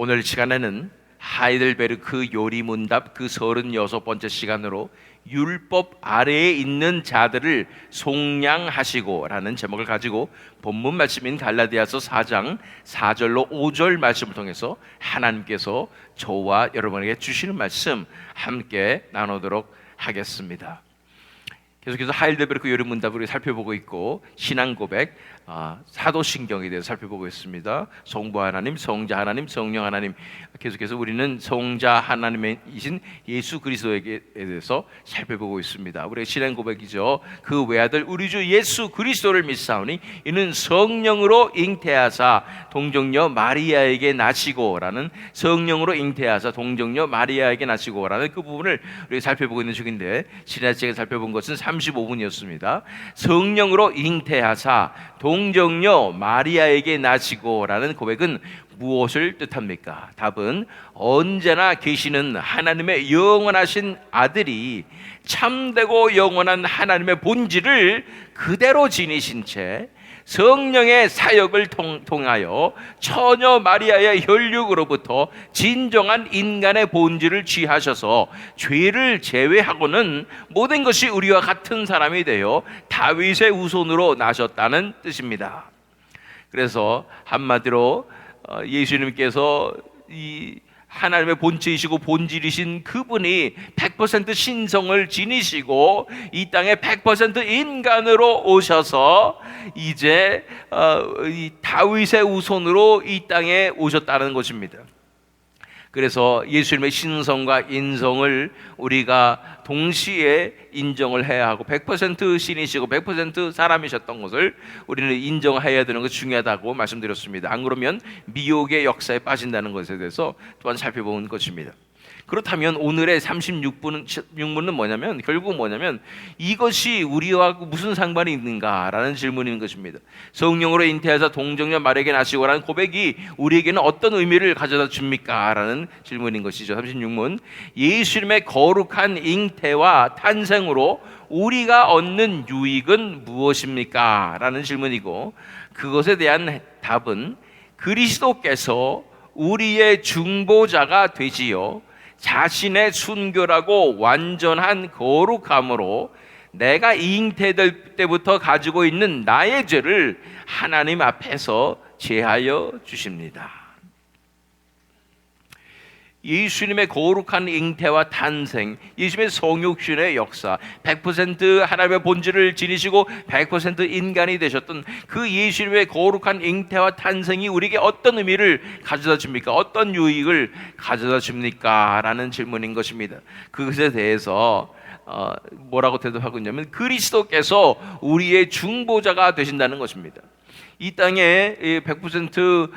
오늘 시간에는 하이델베르크 요리문답 그 36번째 시간으로 율법 아래에 있는 자들을 속량하시고 라는 제목을 가지고 본문 말씀인 갈라디아서 4장 4절로 5절 말씀을 통해서 하나님께서 저와 여러분에게 주시는 말씀 함께 나누도록 하겠습니다. 계속해서 하이델베르크 요리문답을 살펴보고 있고 신앙 고백, 사도신경에 대해서 살펴보고 있습니다. 성부 하나님, 성자 하나님, 성령 하나님, 계속해서 우리는 성자 하나님이신 예수 그리스도에 대해서 살펴보고 있습니다. 우리의 신앙 고백이죠. 그 외아들 우리 주 예수 그리스도를 믿사오니 이는 성령으로 잉태하사 동정녀 마리아에게 나시고라는, 성령으로 잉태하사 동정녀 마리아에게 나시고라는 그 부분을 우리가 살펴보고 있는 중인데, 지난 시간에 살펴본 것은 35분이었습니다. 성령으로 잉태하사 동정녀 마리아에게 나시고라는 고백은 무엇을 뜻합니까? 답은 언제나 계시는 하나님의 영원하신 아들이 참되고 영원한 하나님의 본질을 그대로 지니신 채 성령의 사역을 통하여 처녀 마리아의 혈육으로부터 진정한 인간의 본질을 취하셔서 죄를 제외하고는 모든 것이 우리와 같은 사람이 되어 다윗의 후손으로 나셨다는 뜻입니다. 그래서 한마디로 예수님께서 이 하나님의 본체이시고 본질이신 그분이 100% 신성을 지니시고 이 땅에 100% 인간으로 오셔서 이제 이 다윗의 후손으로 이 땅에 오셨다는 것입니다. 그래서 예수님의 신성과 인성을 우리가 동시에 인정을 해야 하고 100% 신이시고 100% 사람이셨던 것을 우리는 인정해야 되는 것이 중요하다고 말씀드렸습니다. 안 그러면 미혹의 역사에 빠진다는 것에 대해서 또한 살펴본 것입니다. 그렇다면 오늘의 36문은 뭐냐면, 결국 뭐냐면 이것이 우리와 무슨 상관이 있는가라는 질문인 것입니다. 성령으로 잉태하사 동정녀 마리아에게 나시고라는 고백이 우리에게는 어떤 의미를 가져다 줍니까? 라는 질문인 것이죠. 36문, 예수님의 거룩한 잉태와 탄생으로 우리가 얻는 유익은 무엇입니까? 라는 질문이고, 그것에 대한 답은 그리스도께서 우리의 중보자가 되지요 자신의 순결하고 완전한 거룩함으로 내가 잉태될 때부터 가지고 있는 나의 죄를 하나님 앞에서 제하여 주십니다. 예수님의 거룩한 잉태와 탄생, 예수님의 성육신의 역사, 100% 하나님의 본질을 지니시고 100% 인간이 되셨던 그 예수님의 거룩한 잉태와 탄생이 우리에게 어떤 의미를 가져다 줍니까? 어떤 유익을 가져다 줍니까? 라는 질문인 것입니다. 그것에 대해서 뭐라고 대답하고 있냐면 그리스도께서 우리의 중보자가 되신다는 것입니다. 이 땅에 100%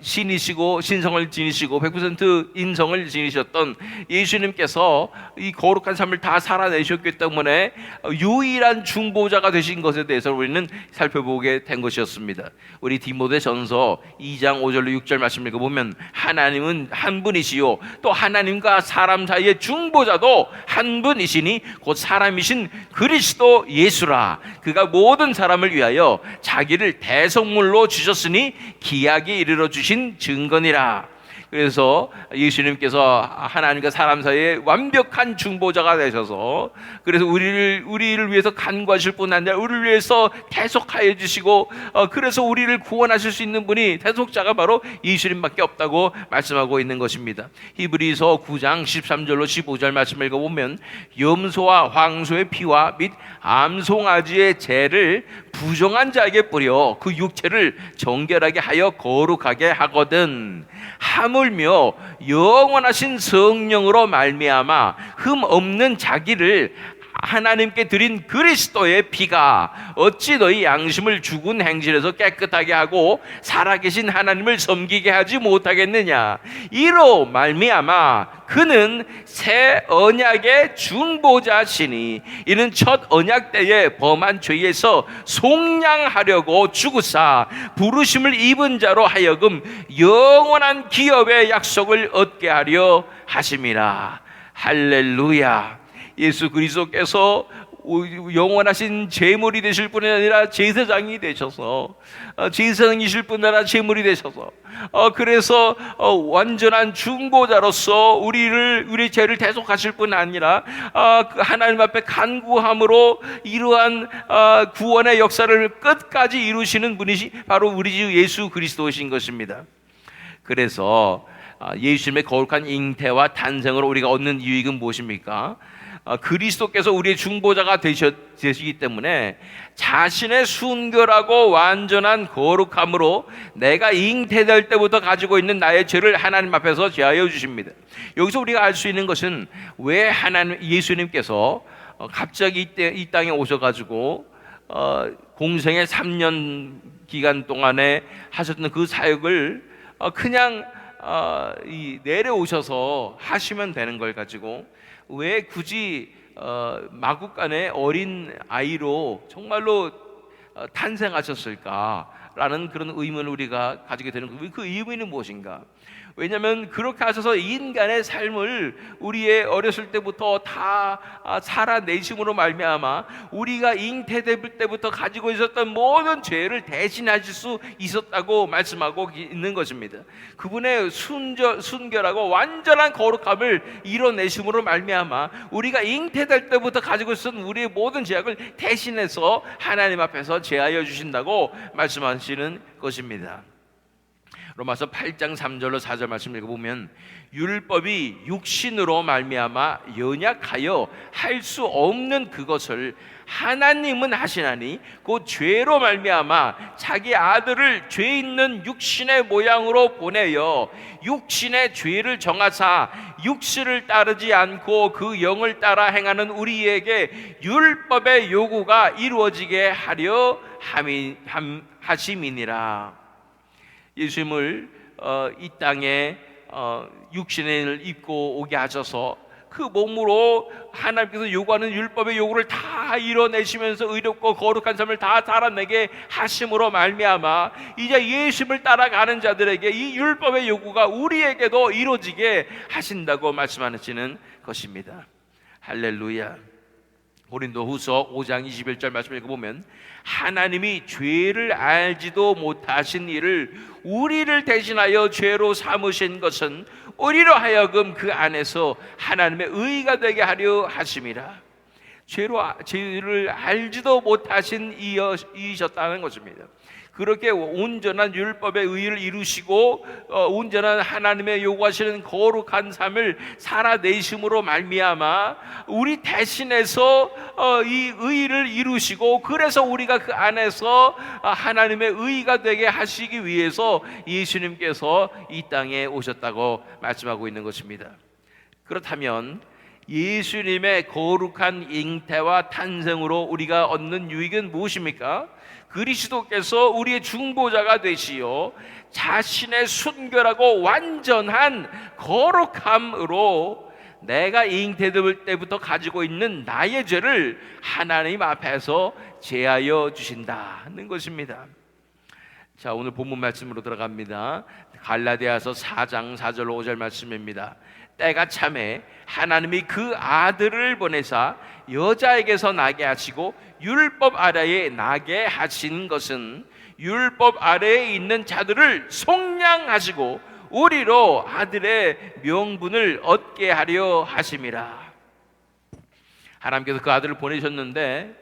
신이시고 신성을 지니시고 100% 인성을 지니셨던 예수님께서 이 거룩한 삶을 다 살아내셨기 때문에 유일한 중보자가 되신 것에 대해서 우리는 살펴보게 된 것이었습니다. 우리 디모데전서 2장 5절로 6절 말씀 읽어보면 하나님은 한 분이시요 또 하나님과 사람 사이의 중보자도 한 분이시니 곧 사람이신 그리스도 예수라. 그가 모든 사람을 위하여 자기를 대속물로 주셨으니 기약에 이르러 주신 증거니라. 그래서 예수님께서 하나님과 사람 사이에 완벽한 중보자가 되셔서, 그래서 우리를 위해서 간구하실 뿐 아니라 우리를 위해서 대속하여 주시고, 그래서 우리를 구원하실 수 있는 분이 대속자가 바로 예수님밖에 없다고 말씀하고 있는 것입니다. 히브리서 9장 13절로 15절 말씀을 읽어보면 염소와 황소의 피와 및 암송아지의 재를 부정한 자에게 뿌려 그 육체를 정결하게 하여 거룩하게 하거든 하물며 영원하신 성령으로 말미암아 흠 없는 자기를 하나님께 드린 그리스도의 피가 어찌 너희 양심을 죽은 행실에서 깨끗하게 하고 살아계신 하나님을 섬기게 하지 못하겠느냐. 이로 말미암아 그는 새 언약의 중보자시니 이는 첫 언약 때에 범한 죄에서 속량하려고 죽으사 부르심을 입은 자로 하여금 영원한 기업의 약속을 얻게 하려 하심이라. 할렐루야. 예수 그리스도께서 영원하신 제물이 되실 뿐이 아니라 제사장이 되셔서 제사장이실 뿐 아니라 제물이 되셔서 그래서 완전한 중보자로서 우리 죄를 대속하실 뿐 아니라 하나님 앞에 간구함으로 이러한 구원의 역사를 끝까지 이루시는 분이 바로 우리 주 예수 그리스도이신 것입니다. 그래서 예수님의 거룩한 잉태와 탄생으로 우리가 얻는 유익은 무엇입니까? 그리스도께서 우리의 중보자가 되시기 때문에 자신의 순결하고 완전한 거룩함으로 내가 잉태될 때부터 가지고 있는 나의 죄를 하나님 앞에서 제하여 주십니다. 여기서 우리가 알 수 있는 것은 왜 예수님께서 갑자기 이 땅에 오셔가지고 공생의 3년 기간 동안에 하셨던 그 사역을 그냥 내려오셔서 하시면 되는 걸 가지고 왜 굳이 마구간의 어린 아이로 정말로 탄생하셨을까라는 그런 의문을 우리가 가지게 되는 거예요. 그 의문이 무엇인가? 왜냐하면 그렇게 하셔서 인간의 삶을 우리의 어렸을 때부터 다 살아내심으로 말미암아 우리가 잉태될 때부터 가지고 있었던 모든 죄를 대신하실 수 있었다고 말씀하고 있는 것입니다. 그분의 순결하고 완전한 거룩함을 이뤄내심으로 말미암아 우리가 잉태될 때부터 가지고 있었던 우리의 모든 죄악을 대신해서 하나님 앞에서 제하여 주신다고 말씀하시는 것입니다. 로마서 8장 3절로 4절 말씀 읽어보면 율법이 육신으로 말미암아 연약하여 할 수 없는 그것을 하나님은 하시나니 곧 죄로 말미암아 자기 아들을 죄 있는 육신의 모양으로 보내어 육신의 죄를 정하사 육신을 따르지 않고 그 영을 따라 행하는 우리에게 율법의 요구가 이루어지게 하려 하심이니라. 예수님을 이 땅에 육신을 입고 오게 하셔서 그 몸으로 하나님께서 요구하는 율법의 요구를 다 이뤄내시면서 의롭고 거룩한 삶을 다 살아내게 하심으로 말미암아 이제 예수님을 따라가는 자들에게 이 율법의 요구가 우리에게도 이루어지게 하신다고 말씀하시는 것입니다. 할렐루야. 고린도후서 5장 21절 말씀을 읽어보면 하나님이 죄를 알지도 못하신 이를 우리를 대신하여 죄로 삼으신 것은 우리로 하여금 그 안에서 하나님의 의가 되게 하려 하심이라. 죄를 알지도 못하신 이이셨다는 것입니다. 그렇게 온전한 율법의 의를 이루시고 온전한 하나님의 요구하시는 거룩한 삶을 살아내심으로 말미암아 우리 대신해서 이 의를 이루시고 그래서 우리가 그 안에서 하나님의 의가 되게 하시기 위해서 예수님께서 이 땅에 오셨다고 말씀하고 있는 것입니다. 그렇다면 예수님의 거룩한 잉태와 탄생으로 우리가 얻는 유익은 무엇입니까? 그리스도께서 우리의 중보자가 되시어 자신의 순결하고 완전한 거룩함으로 내가 잉태될 때부터 가지고 있는 나의 죄를 하나님 앞에서 제하여 주신다는 것입니다. 자, 오늘 본문 말씀으로 들어갑니다. 갈라디아서 4장 4절 5절 말씀입니다. 때가 참에 하나님이 그 아들을 보내사 여자에게서 나게 하시고 율법 아래에 나게 하신 것은 율법 아래에 있는 자들을 속량하시고 우리로 아들의 명분을 얻게 하려 하심이라. 하나님께서 그 아들을 보내셨는데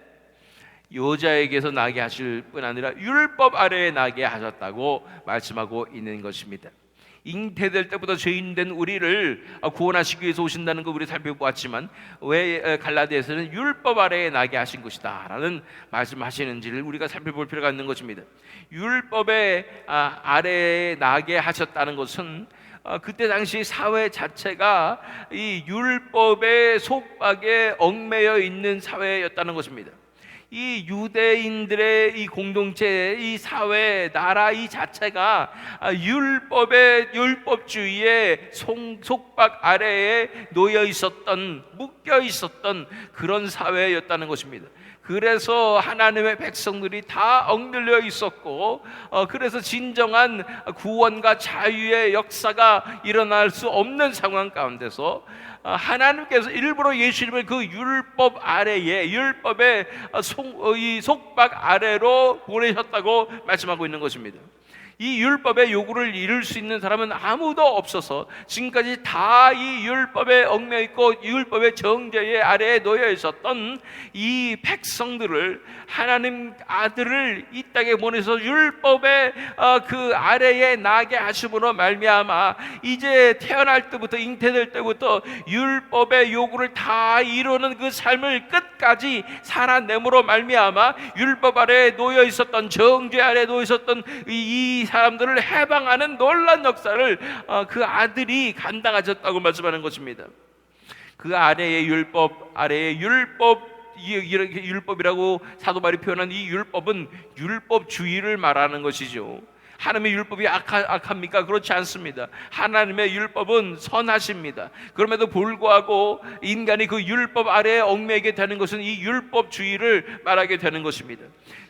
여자에게서 나게 하실 뿐 아니라 율법 아래에 나게 하셨다고 말씀하고 있는 것입니다. 잉태될 때부터 죄인된 우리를 구원하시기 위해서 오신다는 거 우리 살펴보았지만 왜 갈라디아에서는 율법 아래에 나게 하신 것이다 라는 말씀하시는지를 우리가 살펴볼 필요가 있는 것입니다. 율법의 아래에 나게 하셨다는 것은 그때 당시 사회 자체가 이 율법의 속박에 얽매여 있는 사회였다는 것입니다. 이 유대인들의 이 공동체, 이 사회, 나라 이 자체가 율법주의의 속박 아래에 놓여 있었던, 묶여 있었던 그런 사회였다는 것입니다. 그래서 하나님의 백성들이 다 억눌려 있었고, 그래서 진정한 구원과 자유의 역사가 일어날 수 없는 상황 가운데서 하나님께서 일부러 예수님을 그 율법 아래에, 율법의 이 속박 아래로 보내셨다고 말씀하고 있는 것입니다. 이 율법의 요구를 이룰 수 있는 사람은 아무도 없어서 지금까지 다 이 율법에 얽매여 있고 율법의 정죄의 아래에 놓여 있었던 이 백성들을, 하나님 아들을 이 땅에 보내서 율법의 그 아래에 나게 하심으로 말미암아 이제 태어날 때부터, 잉태될 때부터 율법의 요구를 다 이루는 그 삶을 끝까지 살아내므로 말미암아 율법 아래에 놓여 있었던, 정죄 아래에 놓여 있었던 이 사람들을 해방하는 놀라운 역사를 그 아들이 감당하셨다고 말씀하는 것입니다. 그 아래의 율법, 아래의 율법, 이렇게 율법이라고 사도 바울이 표현한 이 율법은 율법주의를 말하는 것이죠. 하나님의 율법이 악합니까? 그렇지 않습니다. 하나님의 율법은 선하십니다. 그럼에도 불구하고 인간이 그 율법 아래에 얽매이게 되는 것은 이 율법주의를 말하게 되는 것입니다.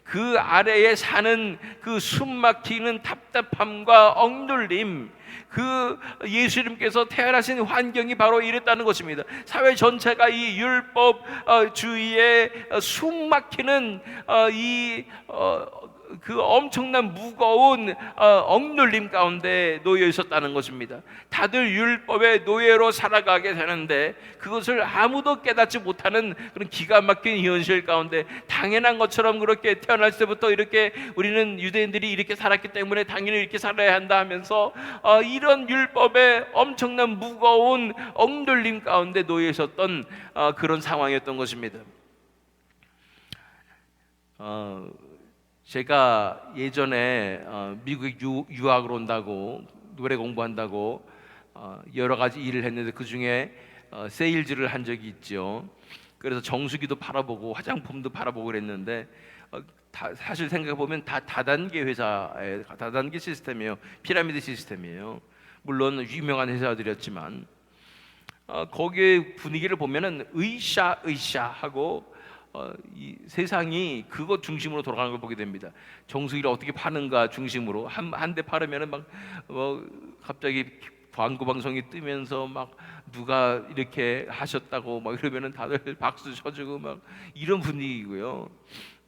그 아래에 사는 그 숨막히는 답답함과 억눌림, 그 예수님께서 태어나신 환경이 바로 이랬다는 것입니다. 사회 전체가 이 율법주의에 숨막히는 그 엄청난 무거운 억눌림 가운데 놓여 있었다는 것입니다. 다들 율법의 노예로 살아가게 되는데 그것을 아무도 깨닫지 못하는 그런 기가 막힌 현실 가운데, 당연한 것처럼 그렇게 태어날 때부터 이렇게 우리는 유대인들이 이렇게 살았기 때문에 당연히 이렇게 살아야 한다 하면서 이런 율법의 엄청난 무거운 억눌림 가운데 놓여 있었던 그런 상황이었던 것입니다. 제가 예전에 미국에 유학을 온다고, 노래 공부한다고 여러 가지 일을 했는데 그 중에 세일즈를 한 적이 있죠. 그래서 정수기도 팔아보고 화장품도 팔아보고 그랬는데 사실 생각해 보면 다 다단계 회사의 다단계 시스템이에요. 피라미드 시스템이에요. 물론 유명한 회사들이었지만 거기에 분위기를 보면은 으쌰 하고 이 세상이 그것 중심으로 돌아가는 걸 보게 됩니다. 정수기를 어떻게 파는가 중심으로 한 대 팔으면은 막 갑자기 광고 방송이 뜨면서 막 누가 이렇게 하셨다고 막 이러면은 다들 박수 쳐주고 막 이런 분위기고요.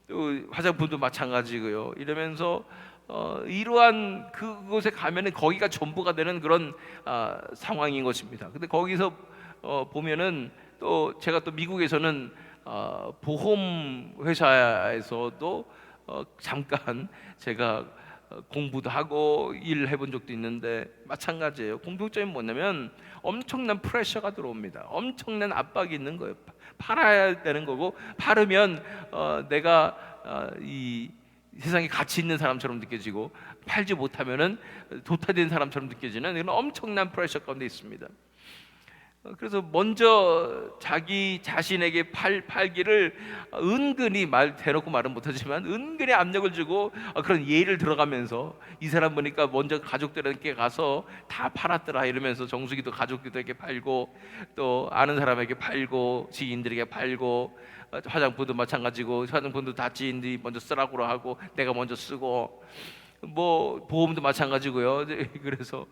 또 화장품도 마찬가지고요. 이러면서 이러한 그곳에 가면은 거기가 전부가 되는 그런 상황인 것입니다. 근데 거기서 보면은 또 제가 또 미국에서는 보험 회사에서도 잠깐 제가 공부도 하고 일을 해본 적도 있는데 마찬가지예요. 공통점이 뭐냐면 엄청난 프레셔가 들어옵니다. 엄청난 압박이 있는 거예요. 팔아야 되는 거고, 팔으면 내가 이 세상에 가치 있는 사람처럼 느껴지고, 팔지 못하면은 도태된 사람처럼 느껴지는 이런 엄청난 프레셔 가운데 있습니다. 그래서 먼저 자기 자신에게 팔기를 은근히 대놓고 말은 못하지만 은근히 압력을 주고 그런 예를 들어가면서, 이 사람 보니까 먼저 가족들에게 가서 다 팔았더라 이러면서 정수기도 가족들에게 팔고, 또 아는 사람에게 팔고, 지인들에게 팔고, 화장품도 마찬가지고, 화장품도 다 지인들이 먼저 쓰라고 하고 내가 먼저 쓰고, 뭐 보험도 마찬가지고요. 그래서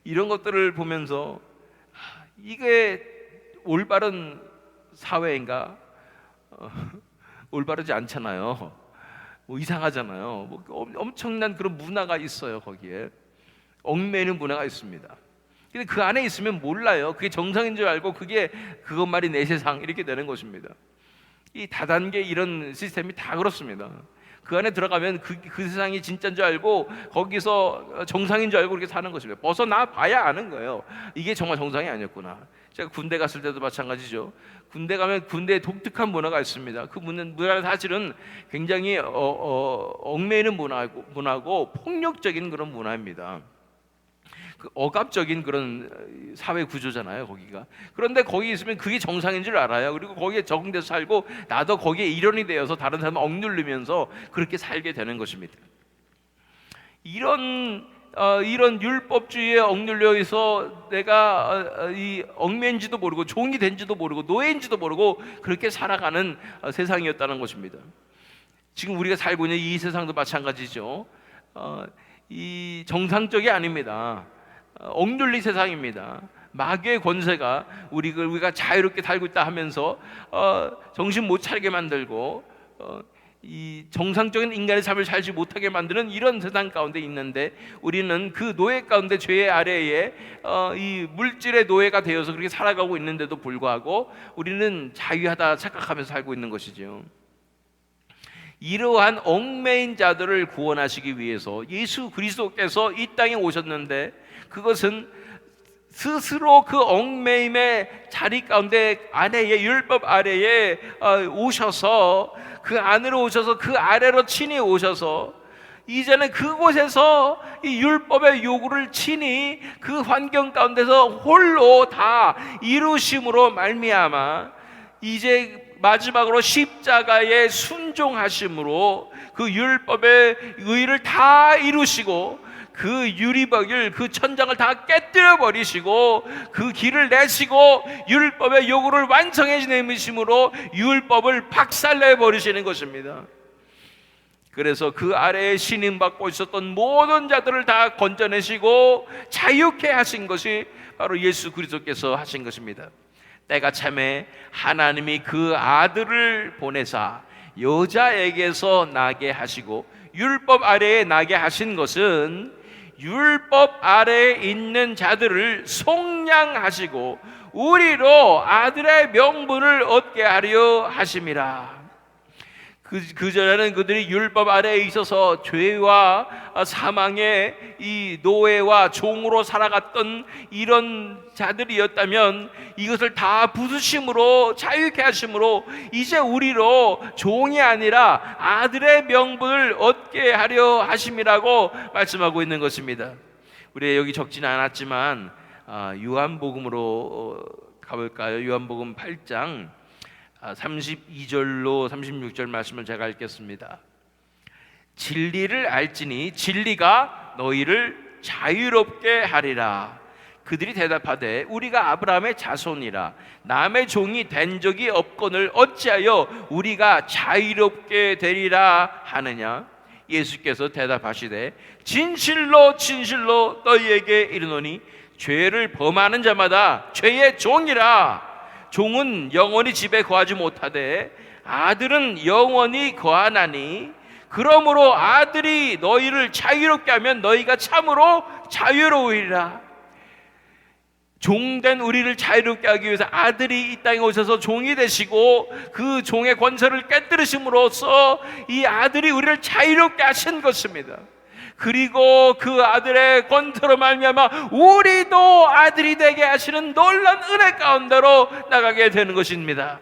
이런 것들을 보면서 이게 올바른 사회인가? 올바르지 않잖아요. 뭐 이상하잖아요. 뭐 엄청난 그런 문화가 있어요. 거기에 얽매이는 문화가 있습니다. 근데 그 안에 있으면 몰라요. 그게 정상인 줄 알고 그것만이 내 세상 이렇게 되는 것입니다. 이 다단계 이런 시스템이 다 그렇습니다. 그 안에 들어가면 그 세상이 진짜인 줄 알고 거기서 정상인 줄 알고 그렇게 사는 것입니다. 벗어나 봐야 아는 거예요. 이게 정말 정상이 아니었구나. 제가 군대 갔을 때도 마찬가지죠. 군대 가면 군대에 독특한 문화가 있습니다. 그 문화는 사실은 굉장히 얽매이는 문화고 폭력적인 그런 문화입니다. 그 억압적인 그런 사회 구조잖아요, 거기가. 그런데 거기 있으면 그게 정상인 줄 알아요. 그리고 거기에 적응돼서 살고, 나도 거기에 일원이 되어서 다른 사람을 억누르면서 그렇게 살게 되는 것입니다. 이런 이런 율법주의에 억눌려 있어 내가 이 얽매인지도 모르고 종이 된지도 모르고 노예인지도 모르고 그렇게 살아가는 세상이었다는 것입니다. 지금 우리가 살고 있는 이 세상도 마찬가지죠. 이 정상적이 아닙니다. 억눌린 세상입니다. 마귀의 권세가 우리가 자유롭게 살고 있다 하면서 정신 못 차리게 만들고 이 정상적인 인간의 삶을 살지 못하게 만드는 이런 세상 가운데 있는데, 우리는 그 노예 가운데 죄의 아래에 이 물질의 노예가 되어서 그렇게 살아가고 있는데도 불구하고 우리는 자유하다 착각하면서 살고 있는 것이죠. 이러한 얽매인 자들을 구원하시기 위해서 예수 그리스도께서 이 땅에 오셨는데, 그것은 스스로 그 얽매임의 자리 가운데 아래에, 율법 아래에 오셔서 그 안으로 오셔서 그 아래로 친히 오셔서 이제는 그곳에서 이 율법의 요구를 친히 그 환경 가운데서 홀로 다 이루심으로 말미암아 이제 마지막으로 십자가에 순종하심으로 그 율법의 의를 다 이루시고 그 유리벽을, 그 천장을 다 깨뜨려 버리시고 그 길을 내시고 율법의 요구를 완성해 내미심으로 율법을 박살내 버리시는 것입니다. 그래서 그 아래에 신임받고 있었던 모든 자들을 다 건져내시고 자유케 하신 것이 바로 예수 그리스도께서 하신 것입니다. 때가 참에 하나님이 그 아들을 보내사 여자에게서 나게 하시고 율법 아래에 나게 하신 것은 율법 아래에 있는 자들을 속량하시고 우리로 아들의 명분을 얻게 하려 하심이라. 그전에는 그들이 율법 아래에 있어서 죄와 사망의 이 노예와 종으로 살아갔던 이런 자들이었다면 이것을 다 부수심으로 자유케 하심으로 이제 우리로 종이 아니라 아들의 명분을 얻게 하려 하심이라고 말씀하고 있는 것입니다. 우리 여기 적지는 않았지만 요한복음으로 가볼까요? 요한복음 8장 32절로 36절 말씀을 제가 읽겠습니다. 진리를 알지니 진리가 너희를 자유롭게 하리라. 그들이 대답하되 우리가 아브라함의 자손이라 남의 종이 된 적이 없거늘 어찌하여 우리가 자유롭게 되리라 하느냐. 예수께서 대답하시되 진실로 진실로 너희에게 이르노니 죄를 범하는 자마다 죄의 종이라. 종은 영원히 집에 거하지 못하되 아들은 영원히 거하나니 그러므로 아들이 너희를 자유롭게 하면 너희가 참으로 자유로우리라. 종된 우리를 자유롭게 하기 위해서 아들이 이 땅에 오셔서 종이 되시고 그 종의 권세를 깨뜨리심으로써 이 아들이 우리를 자유롭게 하신 것입니다. 그리고 그 아들의 권세로 말미암아 우리도 아들이 되게 하시는 놀라운 은혜 가운데로 나가게 되는 것입니다.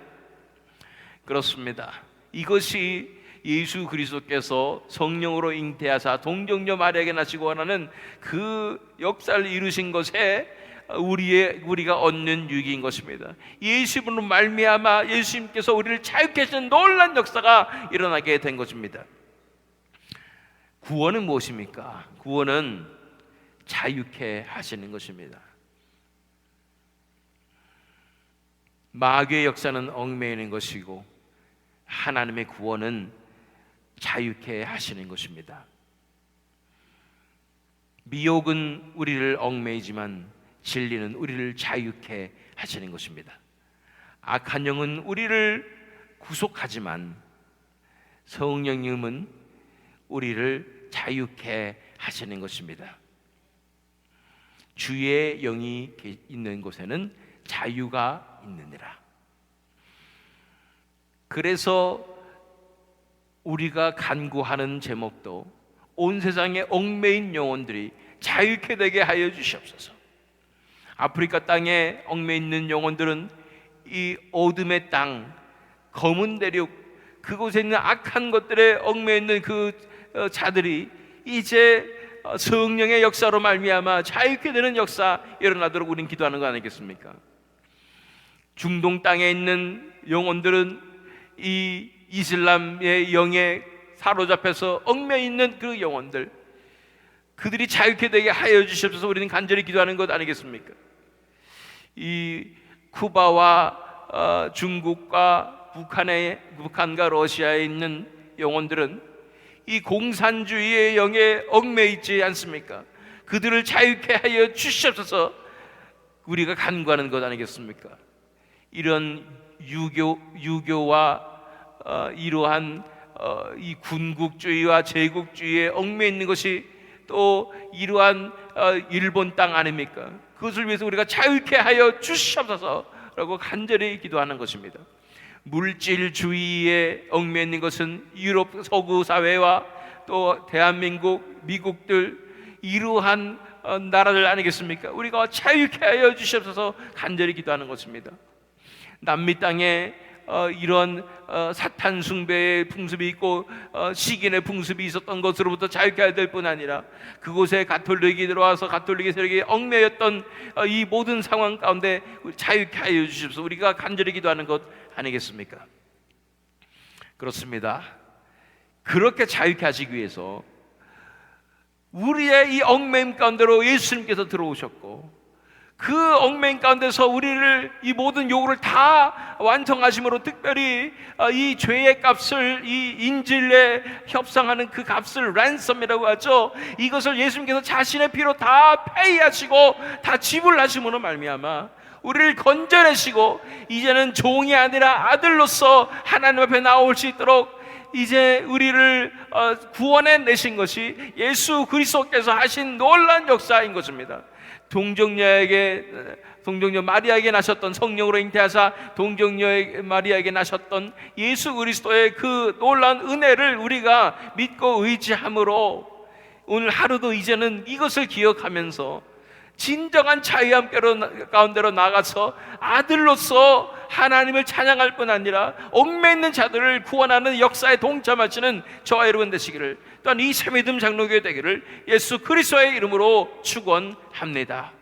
그렇습니다. 이것이 예수 그리스도께서 성령으로 잉태하사 동정녀 마리아에게 나시고 원하는 그 역사를 이루신 것에 우리가 얻는 유익인 것입니다. 예수님으로 말미암아 예수님께서 우리를 자유케 하시는 놀라운 역사가 일어나게 된 것입니다. 구원은 무엇입니까? 구원은 자유케 하시는 것입니다. 마귀의 역사는 얽매이는 것이고 하나님의 구원은 자유케 하시는 것입니다. 미혹은 우리를 얽매이지만 진리는 우리를 자유케 하시는 것입니다. 악한 영은 우리를 구속하지만 성령님은 우리를 자유케 하시는 것입니다. 주의 영이 있는 곳에는 자유가 있느니라. 그래서 우리가 간구하는 제목도 온 세상의 얽매인 영혼들이 자유케 되게 하여 주시옵소서. 아프리카 땅에 얽매여 있는 영혼들은 이 어둠의 땅, 검은 대륙, 그곳에 있는 악한 것들에 얽매여 있는 그 자들이 이제 성령의 역사로 말미암아 자유케 되는 역사 일어나도록 우리는 기도하는 거 아니겠습니까? 중동 땅에 있는 영혼들은 이 이슬람의 영에 사로잡혀서 얽매여 있는 그 영혼들, 그들이 자유케 되게 하여 주시옵소서. 우리는 간절히 기도하는 것 아니겠습니까? 이 쿠바와 중국과 북한과 러시아에 있는 영혼들은 이 공산주의의 영에 얽매여 있지 않습니까? 그들을 자유케 하여 주시옵소서. 우리가 간구하는 것 아니겠습니까? 이런 유교와 이러한 이 군국주의와 제국주의에 얽매여 있는 것이 또 이러한 일본 땅 아닙니까? 그것을 위해서 우리가 자유케 하여 주시옵소서라고 간절히 기도하는 것입니다. 물질주의에 얽매여 있는 것은 유럽 서구 사회와 또 대한민국, 미국들 이러한 나라들 아니겠습니까? 우리가 자유케 하여 주시옵소서 간절히 기도하는 것입니다. 남미 땅에 이런 사탄 숭배의 풍습이 있고 식인의 풍습이 있었던 것으로부터 자유케 해야 될 뿐 아니라 그곳에 가톨릭이 들어와서 가톨릭의 세력이 얽매였던 이 모든 상황 가운데 자유케 하여 주시옵소서. 우리가 간절히 기도하는 것 아니겠습니까? 그렇습니다. 그렇게 자유케 하시기 위해서 우리의 이 얽매임 가운데로 예수님께서 들어오셨고 그 얽매임 가운데서 우리를 이 모든 요구를 다 완성하심으로 특별히 이 죄의 값을 이 인질에 협상하는 그 값을 랜섬이라고 하죠. 이것을 예수님께서 자신의 피로 다 페이하시고 다 지불하심으로 말미암아 우리를 건져내시고 이제는 종이 아니라 아들로서 하나님 앞에 나올 수 있도록 이제 우리를 구원해 내신 것이 예수 그리스도께서 하신 놀라운 역사인 것입니다. 동정녀 마리아에게 나셨던 성령으로 잉태하사 동정녀 마리아에게 나셨던 예수 그리스도의 그 놀라운 은혜를 우리가 믿고 의지함으로 오늘 하루도 이제는 이것을 기억하면서 진정한 자유함 가운데로 나가서 아들로서 하나님을 찬양할 뿐 아니라 얽매여 있는 자들을 구원하는 역사에 동참하시는 저와 여러분 되시기를, 또한 이 새믿음 장로교회 되기를 예수 그리스도의 이름으로 축원합니다.